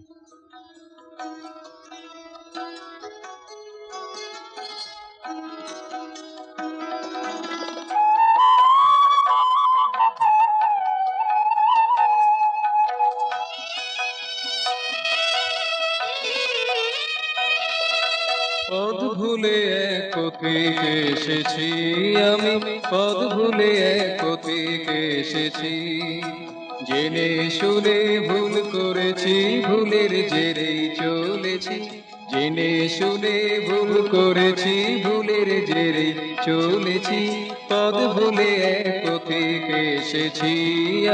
পদ ভুলে এক পথিকে এসেছি আমি, পদ ভুলে এক পথিকে এসেছি। জেনে শুনে ভুল করেছি, ভুলের জেরেই চলেছি। জেনে শুনে ভুল করেছি, ভুলের জেরেই চলেছি। পদ ভুলে এক পথিকে এসেছি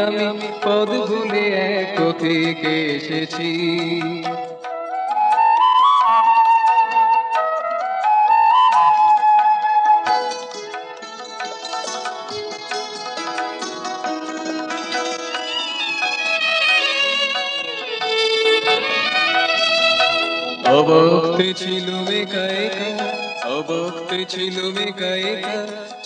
আমি, পদ ভুলে এক পথিকে এসেছি। অবক্তে ছিল একা একা, অবক্তে ছিল একা একা।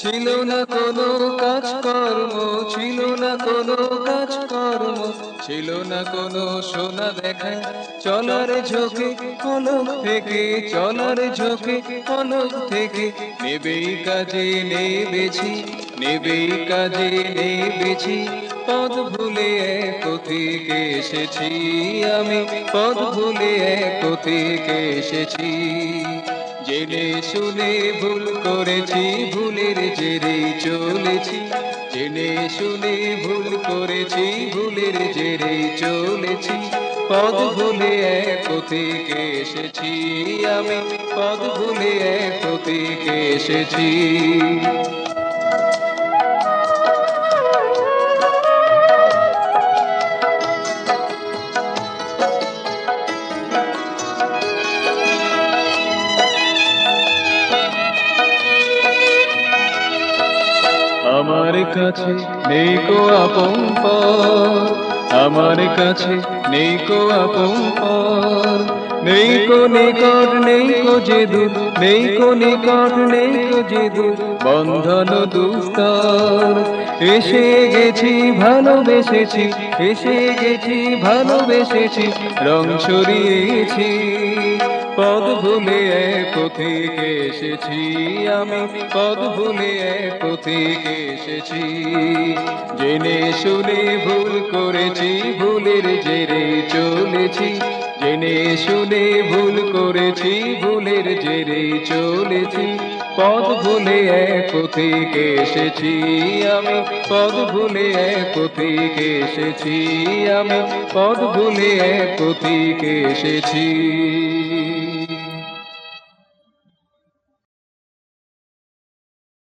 ছিল না কোনো কাজকর্ম, ছিল না কোনো কাজকর্ম, ছিল না কোনো সোনা দেখা। চলার ঝোঁকে পলক থেকে, চলার ঝোঁকে পলক থেকে নেবেই কাজে নেবেছি, নেবেই কাজে নেবেছি। পদ ভুলে এক পথিকে এসেছি আমি, পদ ভুলে এক পথিকে এসেছি। জেনে শুনে ভুল করেছি, ভুলের জেরেই চলেছি। জেনে শুনে ভুল করেছি, ভুলের জেরেই চলেছি। পদ ভুলে এক পথিকে এসেছি আমি, পদ ভুলে এক পথিকে এসেছি। আমার কাছে নেই কো আপন পর, আমার কাছে নেই কো আপন পর। নেই কো নিকট, নেই কো যে দূর, নেই কো নিকট, নেই কো যে দূর। বন্ধন দুস্তর এসে গেছি, ভালোবেসেছি, এসে গেছি, ভালোবেসেছি, রং ছড়িয়েছি। পদ ভুলে এক পথিকে এসেছি আমি, পদ ভুলে এক পথিকে এসেছি। জেনে শুনে ভুল করেছি, ভুলের জেরে চলেছি। জেনে শুনে ভুল করেছি, ভুলের জেরে চলেছি। পদ ভুলে এক পথিকে এসেছি আমি, পদ ভুলে এক পথিকে এসেছি আমি, পদ ভুলে এক পথিকে এসেছি।